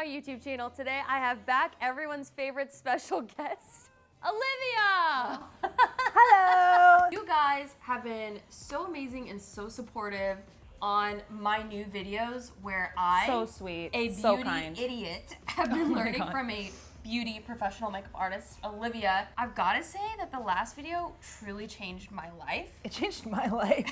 my YouTube channel. Today I have back everyone's favorite special guest, Olivia! Hello! You guys have been so amazing and so supportive on my new videos where I, so sweet, a so beauty kind. idiot, have been learning from a beauty professional makeup artist, Olivia. I've gotta say that the last video truly changed my life. It changed my life.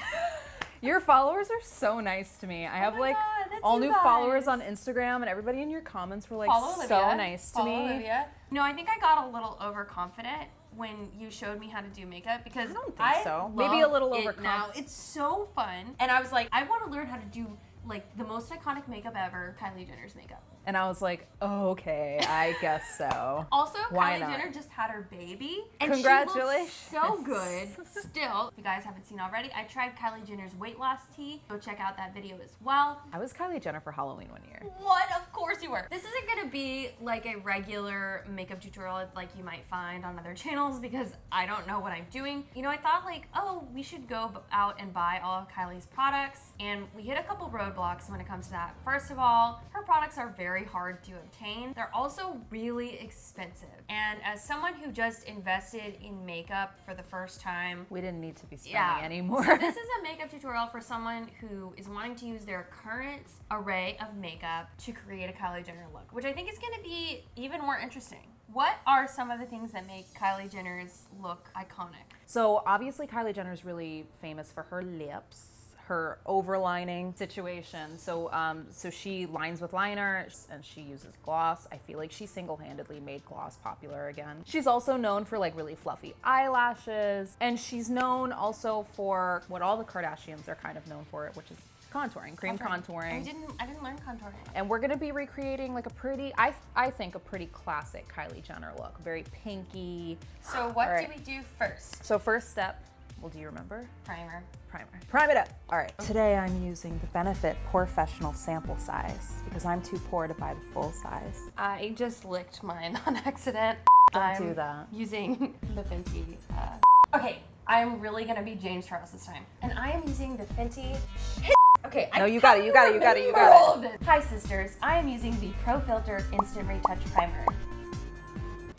Your followers are so nice to me. I have like all new followers on Instagram, and everybody in your comments were like so nice to me. Olivia. No, I think I got a little overconfident when you showed me how to do makeup because I don't think so. Maybe a little overconfident. Now it's so fun, and I was like, I want to learn how to do like the most iconic makeup ever, Kylie Jenner's makeup. And I was like, oh, okay, I guess so. Also, Why Kylie not? Jenner just had her baby. And congratulations. She looks so good still. If you guys haven't seen already, I tried Kylie Jenner's weight loss tea. Go check out that video as well. I was Kylie Jenner for Halloween one year. What? Of course you were. This isn't gonna be like a regular makeup tutorial like you might find on other channels because I don't know what I'm doing. You know, I thought like, oh, we should go out and buy all of Kylie's products, and we hit a couple roadblocks when it comes to that. First of all, her products are very hard to obtain. They're also really expensive. And as someone who just invested in makeup for the first time, we didn't need to be spending anymore. So this is a makeup tutorial for someone who is wanting to use their current array of makeup to create a Kylie Jenner look, which I think is gonna be even more interesting. What are some of the things that make Kylie Jenner's look iconic? So obviously Kylie Jenner's really famous for her lips, her overlining situation. So she lines with liner and she uses gloss. I feel like she single-handedly made gloss popular again. She's also known for like really fluffy eyelashes, and she's known also for what all the Kardashians are kind of known for, which is contouring, cream contouring. I didn't learn contouring. And we're gonna be recreating like a pretty, I think a pretty classic Kylie Jenner look, very pinky. So what do we do first? So first step, well, do you remember? Primer. Prime it up. All right. Today I'm using the Benefit POREfessional sample size because I'm too poor to buy the full size. I just licked mine on accident. Don't do that. Using the Fenty. Okay, I'm really gonna be James Charles this time, and I am using the Fenty. Okay, no, you got it. Hi sisters, I am using the Filt'R Instant Retouch Primer.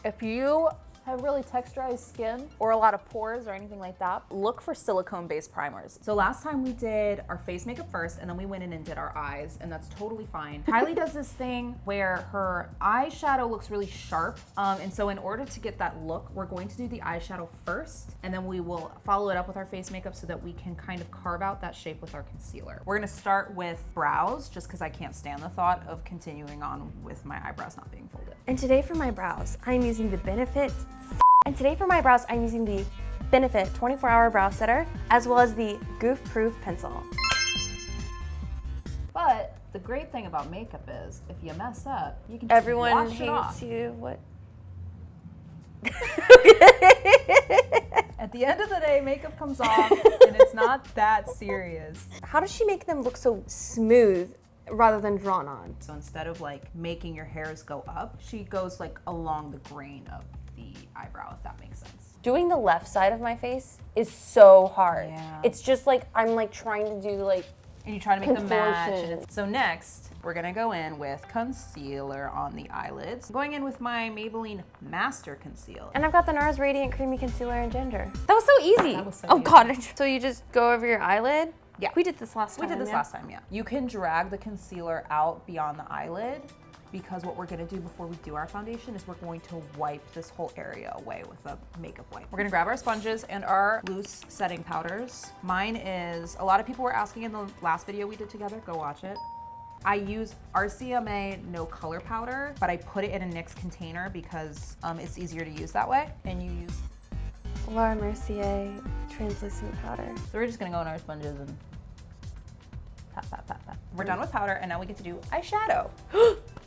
If you have really texturized skin or a lot of pores or anything like that, look for silicone-based primers. So last time we did our face makeup first, and then we went in and did our eyes, and that's totally fine. Kylie does this thing where her eyeshadow looks really sharp, and so in order to get that look, we're going to do the eyeshadow first, and then we will follow it up with our face makeup so that we can kind of carve out that shape with our concealer. We're gonna start with brows, just because I can't stand the thought of continuing on with my eyebrows not being folded. And today for my brows, I'm using the Benefit 24-Hour Brow Setter, as well as the Goof Proof Pencil. But the great thing about makeup is, if you mess up, you can just Everyone wash it off. hates you. What? At the end of the day, makeup comes off, and it's not that serious. How does she make them look so smooth rather than drawn on? So instead of like making your hairs go up, she goes like along the grain of the eyebrow, if that makes sense. Doing the left side of my face is so hard. Yeah. It's just like I'm like trying to do like and you try to make them match. contortions. So next, we're gonna go in with concealer on the eyelids. I'm going in with my Maybelline Master Concealer. And I've got the NARS Radiant Creamy Concealer in Ginger. That was so easy. That was so oh easy. God. So you just go over your eyelid? Yeah. We did this last time. Yeah. You can drag the concealer out beyond the eyelid, because what we're gonna do before we do our foundation is we're going to wipe this whole area away with a makeup wipe. We're gonna grab our sponges and our loose setting powders. Mine is, a lot of people were asking in the last video we did together, go watch it. I use RCMA no color powder, but I put it in a NYX container because it's easier to use that way. And you use Laura Mercier translucent powder. So we're just gonna go on our sponges and pat, pat, pat, pat. We're done with powder, and now we get to do eyeshadow.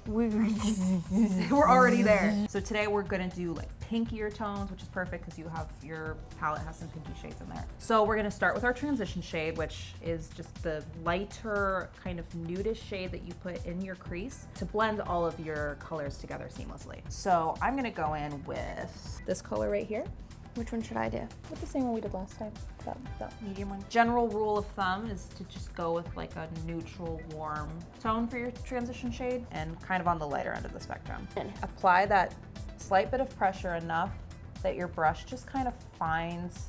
We're already there. So today we're gonna do like pinkier tones, which is perfect because your palette has some pinky shades in there. So we're gonna start with our transition shade, which is just the lighter kind of nudish shade that you put in your crease to blend all of your colors together seamlessly. So I'm gonna go in with this color right here. Which one should I do? With the same one we did last time, that medium one. General rule of thumb is to just go with like a neutral, warm tone for your transition shade and kind of on the lighter end of the spectrum. Apply that slight bit of pressure enough that your brush just kind of finds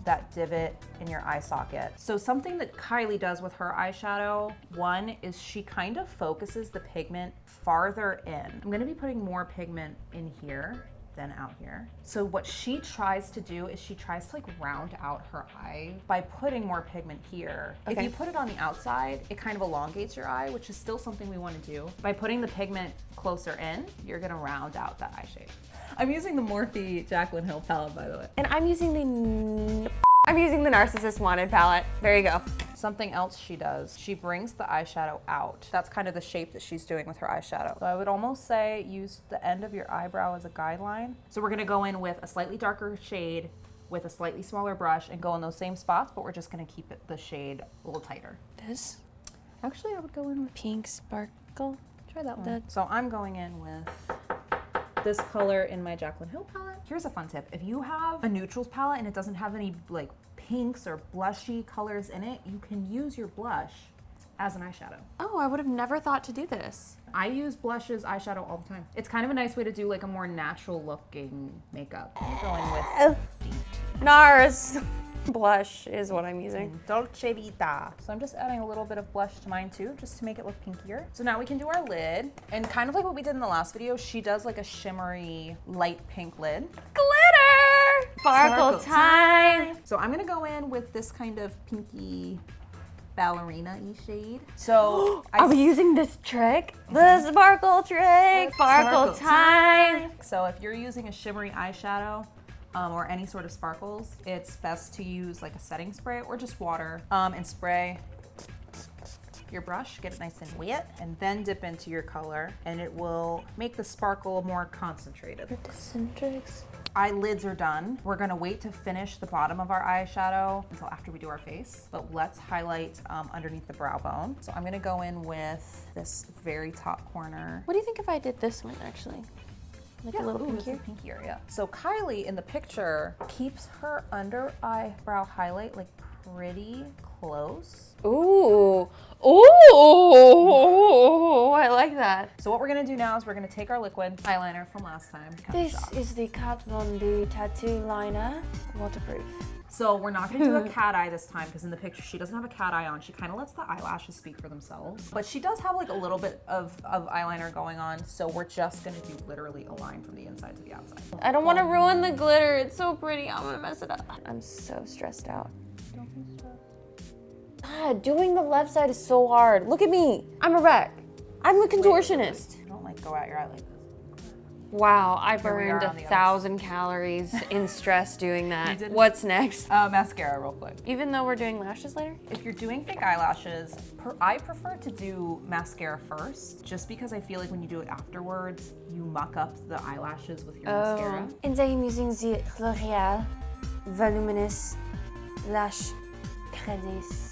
that divot in your eye socket. So something that Kylie does with her eyeshadow, one is she kind of focuses the pigment farther in. I'm gonna be putting more pigment in here than out here. So what she tries to do is she tries to like round out her eye by putting more pigment here. Okay. If you put it on the outside, it kind of elongates your eye, which is still something we want to do. By putting the pigment closer in, you're gonna round out that eye shape. I'm using the Morphe Jaclyn Hill palette, by the way. And I'm using the Narcissist Wanted palette. There you go. Something else she does, she brings the eyeshadow out. That's kind of the shape that she's doing with her eyeshadow. So I would almost say use the end of your eyebrow as a guideline. So we're gonna go in with a slightly darker shade with a slightly smaller brush and go in those same spots, but we're just gonna keep the shade a little tighter. This Actually, I would go in with, pink sparkle. try that one. So I'm going in with this color in my Jaclyn Hill palette. Here's a fun tip. If you have a neutrals palette and it doesn't have any like pinks or blushy colors in it, you can use your blush as an eyeshadow. Oh, I would have never thought to do this. I use blushes eyeshadow all the time. It's kind of a nice way to do like a more natural looking makeup. I'm going with NARS blush is what I'm using. Dolce Vita. So I'm just adding a little bit of blush to mine too, just to make it look pinkier. So now we can do our lid. And kind of like what we did in the last video, she does like a shimmery light pink lid. Glitter! Sparkle time! So I'm gonna go in with this kind of pinky ballerina-y shade. So Are we using this trick? The sparkle trick! Sparkle time! So if you're using a shimmery eyeshadow, or any sort of sparkles, it's best to use like a setting spray or just water and spray your brush, get it nice and wet, and then dip into your color and it will make the sparkle more concentrated. Concentrics. Eyelids are done. We're gonna wait to finish the bottom of our eyeshadow until after we do our face, but let's highlight underneath the brow bone. So I'm gonna go in with this very top corner. What do you think if I did this one actually? Like a little Ooh, it's pinkier? a pinkier, yeah. So Kylie in the picture keeps her under eyebrow highlight like pretty close. Ooh. Ooh. I like that. So what we're gonna do now is we're gonna take our liquid eyeliner from last time. This is the Kat Von D Tattoo Liner, waterproof. So we're not gonna do a cat eye this time because in the picture she doesn't have a cat eye on. She kind of lets the eyelashes speak for themselves. But she does have like a little bit of eyeliner going on. So we're just gonna do literally a line from the inside to the outside. I don't want to ruin the glitter. It's so pretty. I'm gonna mess it up. I'm so stressed out. Don't be stressed. Doing the left side is so hard. Look at me. I'm a wreck. I'm a contortionist. Don't like go at your eye like this. Wow, I Here we are burned on the other 1,000 calories in stress doing that. You did it. What's next? Mascara real quick. Even though we're doing lashes later? If you're doing fake eyelashes, I prefer to do mascara first, just because I feel like when you do it afterwards, you muck up the eyelashes with your mascara. And I am using the L'Oreal Voluminous Lash Credencia.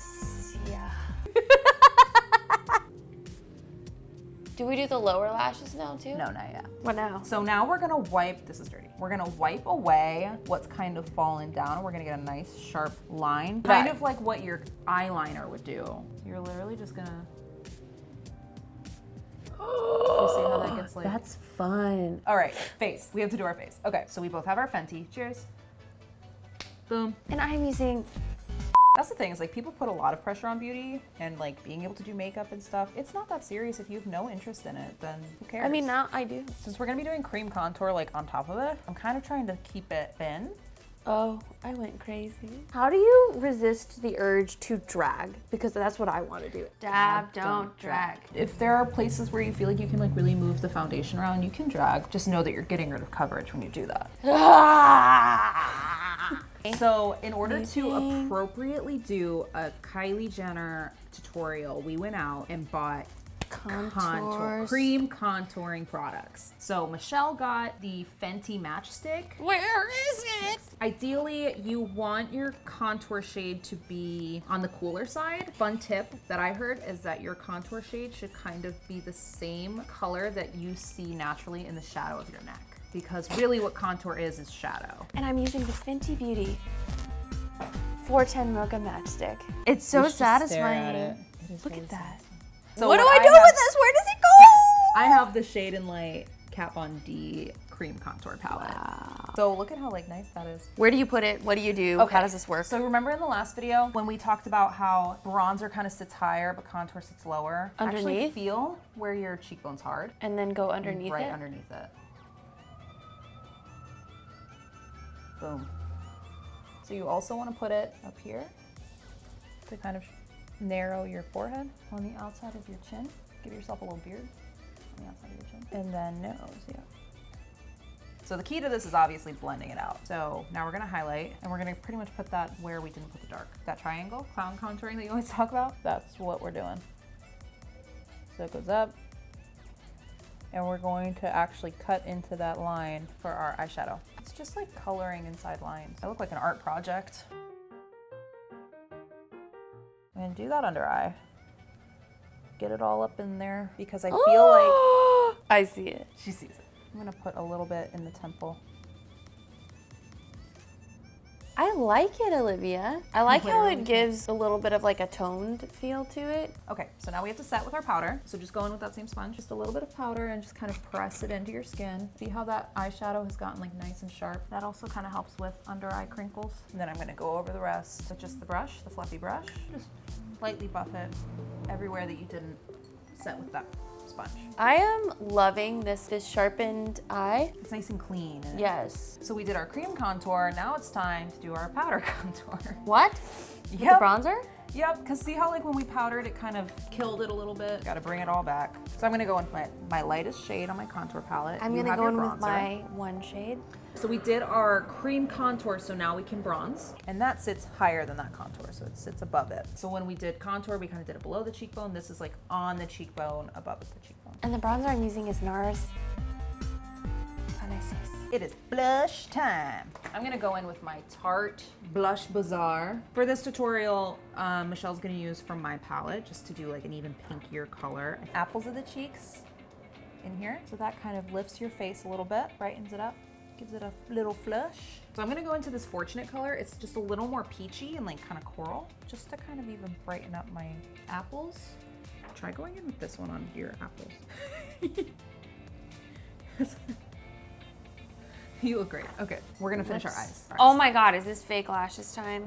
Do we do the lower lashes now too? No, not yet. What now? So now we're gonna wipe, this is dirty. We're gonna wipe away what's kind of fallen down and we're gonna get a nice sharp line. Kind of like what your eyeliner would do. You're literally just gonna, you see how that gets like? That's fun. All right, face, we have to do our face. Okay, so we both have our Fenty, cheers. Boom. And I'm using That's the thing, is like people put a lot of pressure on beauty and like being able to do makeup and stuff. It's not that serious. If you have no interest in it, then who cares? I mean, now I do. Since we're gonna be doing cream contour like on top of it, I'm kind of trying to keep it thin. Oh, I went crazy. How do you resist the urge to drag? Because that's what I want to do. Dab, don't drag. If there are places where you feel like you can like really move the foundation around, you can drag. Just know that you're getting rid of coverage when you do that. So in order to appropriately do a Kylie Jenner tutorial, we went out and bought cream contouring products. So Michelle got the Fenty matchstick. Where is it? Ideally, you want your contour shade to be on the cooler side. Fun tip that I heard is that your contour shade should kind of be the same color that you see naturally in the shadow of your neck. because really what contour is shadow. And I'm using the Fenty Beauty 410 Mocha Matchstick. It's so You should just stare at satisfying. it. It is Look very at that. So what do what I do have- with this? Where does it go? I have the Shade and Light Kat Von D cream contour palette. Wow. So look at how like nice that is. Where do you put it? What do you do? Okay. How does this work? So remember in the last video when we talked about how bronzer kind of sits higher but contour sits lower? Actually Underneath? feel where your cheekbone's hard. And then go underneath Right it? underneath it. Boom. So you also want to put it up here to kind of narrow your forehead on the outside of your chin. Give yourself a little beard on the outside of your chin. And then nose, yeah. So the key to this is obviously blending it out. So now we're gonna highlight and we're gonna pretty much put that where we didn't put the dark. That triangle, clown contouring that you always talk about, that's what we're doing. So it goes up and we're going to actually cut into that line for our eyeshadow. It's just like coloring inside lines. I look like an art project. I'm gonna do that under eye. Get it all up in there because I feel like I see it. she sees it. I'm gonna put a little bit in the temple. I like it, Olivia. I like how Literally. it gives a little bit of like a toned feel to it. Okay, so now we have to set with our powder. So just go in with that same sponge, just a little bit of powder and just kind of press it into your skin. See how that eyeshadow has gotten like nice and sharp? That also kind of helps with under eye crinkles. And then I'm gonna go over the rest with just the brush, the fluffy brush. Just lightly buff it everywhere that you didn't set with that sponge. I am loving this sharpened eye. It's nice and clean. Yes. So we did our cream contour, now it's time to do our powder contour. What? With Yep. the bronzer? Yep, because see how like when we powdered it kind of killed it a little bit? Gotta bring it all back. So I'm gonna go in with my lightest shade on my contour palette. I'm You gonna have go your in with bronzer. my one shade. So we did our cream contour, so now we can bronze. And that sits higher than that contour, so it sits above it. So when we did contour, we kind of did it below the cheekbone. This is like on the cheekbone, above the cheekbone. And the bronzer I'm using is NARS. How nice is this? It is blush time. I'm gonna go in with my Tarte Blush Bazaar. For this tutorial, Michelle's gonna use from my palette just to do like an even pinkier color. Apples of the cheeks in here. So that kind of lifts your face a little bit, brightens it up, gives it a little flush. So I'm gonna go into this Fortunate color. It's just a little more peachy and like kind of coral, just to kind of even brighten up my apples. Try going in with this one on your apples. You look great. Okay, we're gonna finish our eyes. Oh my God, is this fake lashes time?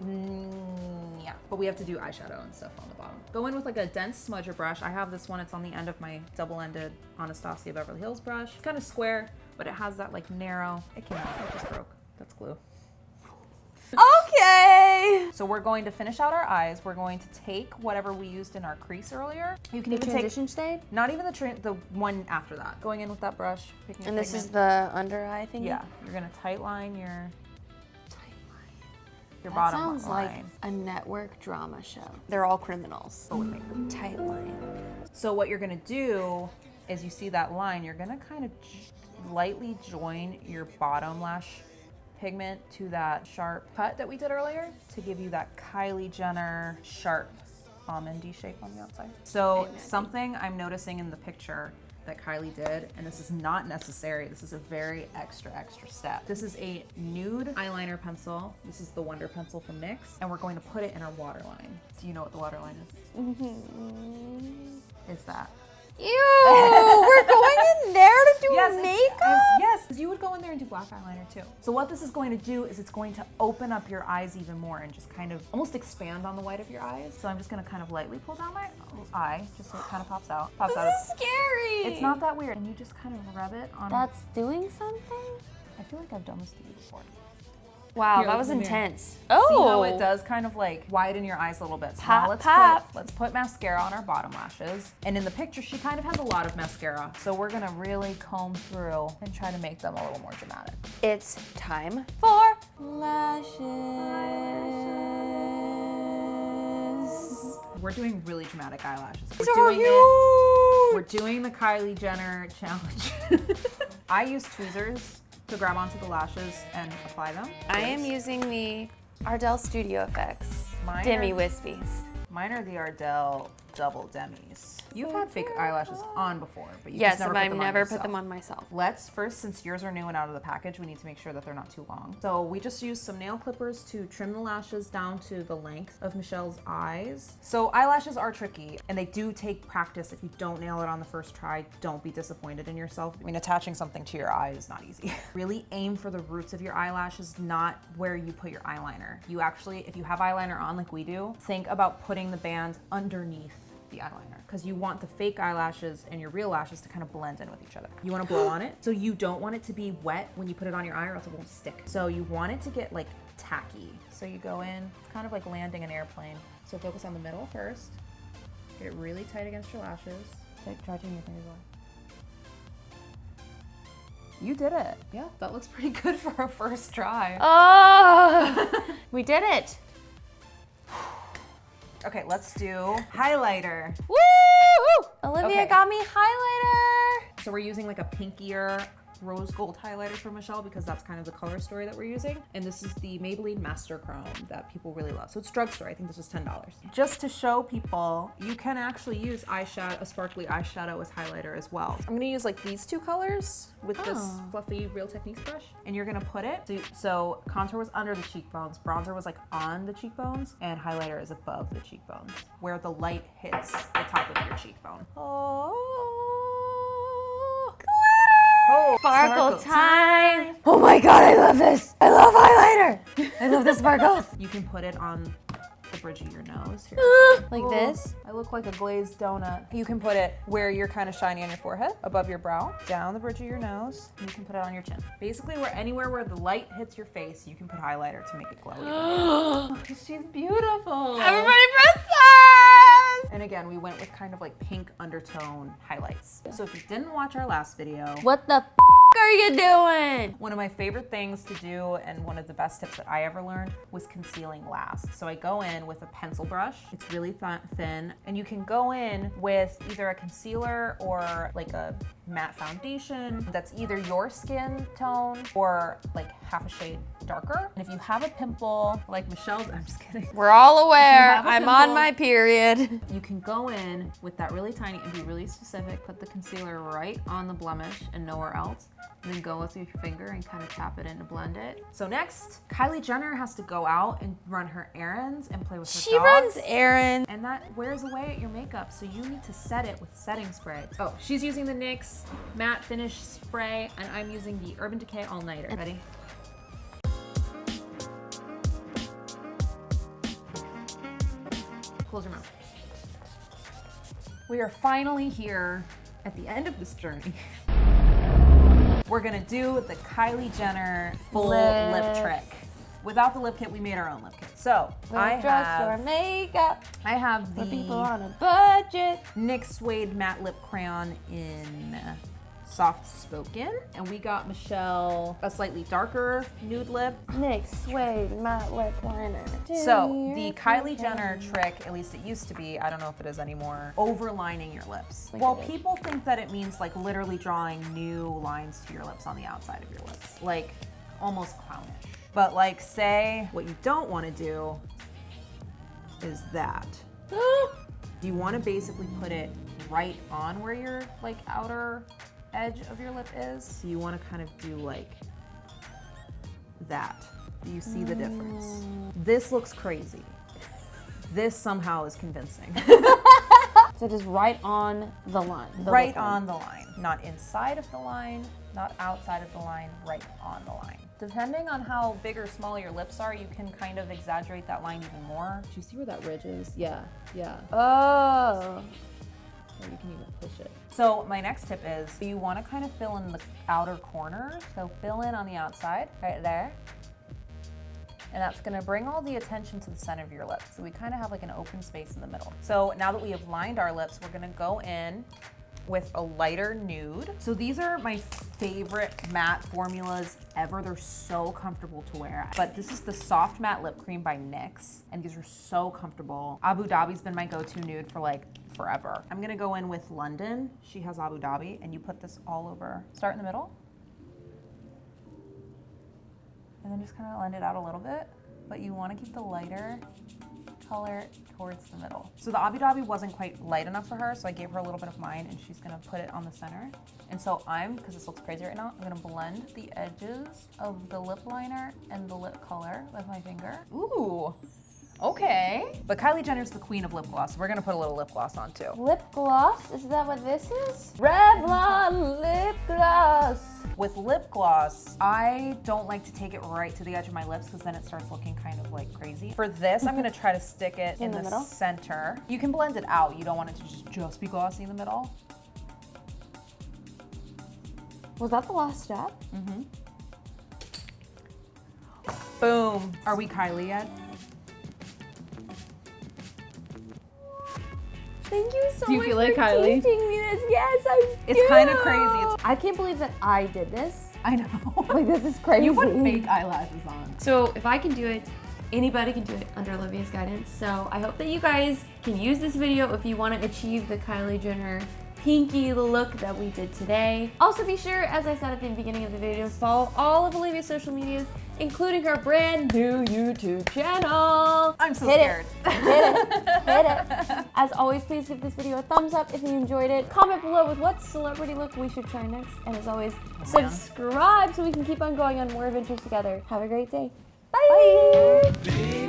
Yeah, but we have to do eyeshadow and stuff on the bottom. Go in with like a dense smudger brush. I have this one, it's on the end of my double-ended Anastasia Beverly Hills brush. It's kind of square, but it has that like narrow, it just broke. That's glue. Okay. So we're going to finish out our eyes. We're going to take whatever we used in our crease earlier. You can The even transition shade? not even the one after that. Going in with that brush, picking a And this is pigment. the under eye thing? Yeah, you're gonna tight line your That bottom sounds line. like a network drama show. They're all criminals. But with makeup. Tight line. So what you're gonna do is you see that line, you're gonna kind of lightly join your bottom lash pigment to that sharp cut that we did earlier to give you that Kylie Jenner sharp almondy shape on the outside. So something I'm noticing in the picture that Kylie did, and this is not necessary, this is a very extra step. This is a nude eyeliner pencil. This is the Wonder Pencil from NYX, and we're going to put it in our waterline. Do you know what the waterline is? Is that? Ew, we're going in there to do makeup? Yes, you would go in there and do black eyeliner too. So what this is going to do is it's going to open up your eyes even more and just kind of almost expand on the white of your eyes. So I'm just gonna kind of lightly pull down my eye, just so it kind of pops out. This is scary. It's not that weird. And you just kind of rub it on. That's doing something? I feel like I've done this to you before. Wow, Here, that look was in the mirror. intense. See how Oh, it does kind of like widen your eyes a little bit. So Pop, now pop. let's put mascara on our bottom lashes. And in the picture, she kind of has a lot of mascara. So we're gonna really comb through and try to make them a little more dramatic. it's time for lashes. We're doing really dramatic eyelashes. These We're are doing huge. We're doing the Kylie Jenner challenge. I use tweezers to grab onto the lashes and apply them. I am using the Ardell Studio Effects Mine Demi are- Wispies. Mine are the Ardell double Demis. You've had fake eyelashes on before, but you Yes, just never but put I've them on never put yourself. them on myself. Let's first, since yours are new and out of the package, we need to make sure that they're not too long. So we just used some nail clippers to trim the lashes down to the length of Michelle's eyes. So eyelashes are tricky and they do take practice. If you don't nail it on the first try, don't be disappointed in yourself. I mean, attaching something to your eye is not easy. Really aim for the roots of your eyelashes, not where you put your eyeliner. You actually, if you have eyeliner on like we do, think about putting the band underneath the eyeliner, because you want the fake eyelashes and your real lashes to kind of blend in with each other. You want to blow on it, so you don't want it to be wet when you put it on your eye or else it won't stick. So you want it to get like tacky. So you go in, it's kind of like landing an airplane. So focus on the middle first. Get it really tight against your lashes. Try taking your fingers away. You did it. Yeah, that looks pretty good for a first try. Oh, we did it. Okay, let's do highlighter. Woo! Olivia Okay. got me highlighter. So we're using like a pinkier rose gold highlighter for Michelle because that's kind of the color story that we're using. And this is the Maybelline Master Chrome that people really love. So it's drugstore. I think this was $10. Just to show people, you can actually use eyeshadow, a sparkly eyeshadow as highlighter as well. I'm gonna use like these two colors with this fluffy Real Techniques brush. And you're gonna put it, so contour was under the cheekbones, bronzer was like on the cheekbones, and highlighter is above the cheekbones, where the light hits the top of your cheekbone. Oh, sparkle time. Oh my God, I love this. I love highlighter. I love the sparkles. You can put it on the bridge of your nose here. Like this? I look like a glazed donut. You can put it where you're kind of shiny on your forehead, above your brow, down the bridge of your nose, and you can put it on your chin. Basically, anywhere where the light hits your face, you can put highlighter to make it glow even more. She's beautiful. Everybody princess! And again, we went with kind of like pink undertone highlights. So if you didn't watch our last video, What the are you doing? one of my favorite things to do and one of the best tips that I ever learned was concealing last. So I go in with a pencil brush. It's really thin, and you can go in with either a concealer or like a matte foundation that's either your skin tone or like half a shade darker. And if you have a pimple like Michelle's, I'm just kidding. We're all aware. have a I'm on pimple- my period. You can go in with that really tiny and be really specific, put the concealer right on the blemish and nowhere else, and then go with your finger and kind of tap it in to blend it. So next, Kylie Jenner has to go out and run her errands and play with her She dogs. runs errands. And that wears away at your makeup, so you need to set it with setting spray. Oh, she's using the NYX Matte Finish Spray, and I'm using the Urban Decay All Nighter. Ready? Close your mouth. We are finally here at the end of this journey. We're gonna do the Kylie Jenner full lip trick. Without the lip kit, we made our own lip kit. So I Drugstore have makeup the for people on a budget. NYX Suede Matte Lip Crayon in Soft Spoken. And we got Michelle a slightly darker nude lip. NYX Suede Matte Lip Liner. So the Kylie Jenner trick, at least it used to be, I don't know if it is anymore, overlining your lips. Like Well, it is. people think that it means like literally drawing new lines to your lips on the outside of your lips, like almost clownish. But like say what you don't want to do is that. You want to basically put it right on where your like outer edge of your lip is. So you want to kind of do like that. Do you see the difference? This looks crazy. This somehow is convincing. So just right on the line. Right on the line. Not inside of the line, not outside of the line, right on the line. Depending on how big or small your lips are, you can kind of exaggerate that line even more. Do you see where that ridge is? Yeah. Oh. Or you can even push it. So my next tip is you want to kind of fill in the outer corner. So fill in on the outside, right there. And that's gonna bring all the attention to the center of your lips. So we kind of have like an open space in the middle. So now that we have lined our lips, we're gonna go in with a lighter nude. So these are my favorite matte formulas ever. They're so comfortable to wear. But this is the Soft Matte Lip Cream by NYX, and these are so comfortable. Abu Dhabi's been my go-to nude for like forever. I'm gonna go in with London. She has Abu Dhabi, and you put this all over. Start in the middle. And then just kind of blend it out a little bit. But you wanna keep the lighter color towards the middle. So the Abu Dhabi wasn't quite light enough for her, so I gave her a little bit of mine, and she's gonna put it on the center. And so because this looks crazy right now, I'm gonna blend the edges of the lip liner and the lip color with my finger. Ooh. Okay. But Kylie Jenner's the queen of lip gloss, so we're gonna put a little lip gloss on too. Lip gloss? Is that what this is? Revlon lip gloss. With lip gloss, I don't like to take it right to the edge of my lips because then it starts looking kind of like crazy. For this, I'm gonna try to stick it in the middle? center. You can blend it out. You don't want it to just be glossy in the middle. Was that the last step? Mm-hmm. Boom. Are we Kylie yet? Thank you so Do you much feel like for Kylie? teaching me this. Yes, I do. It's kind of crazy. I can't believe that I did this. I know. Like, this is crazy. You put fake eyelashes on. So if I can do it, anybody can do it under Olivia's guidance. So I hope that you guys can use this video if you want to achieve the Kylie Jenner pinky look that we did today. Also be sure, as I said at the beginning of the video, to follow all of Olivia's social medias, including her brand new YouTube channel. I'm so Hit scared. Hit it. As always, please give this video a thumbs up if you enjoyed it. Comment below with what celebrity look we should try next. And as always, subscribe so we can keep on going on more adventures together. Have a great day. Bye. Bye.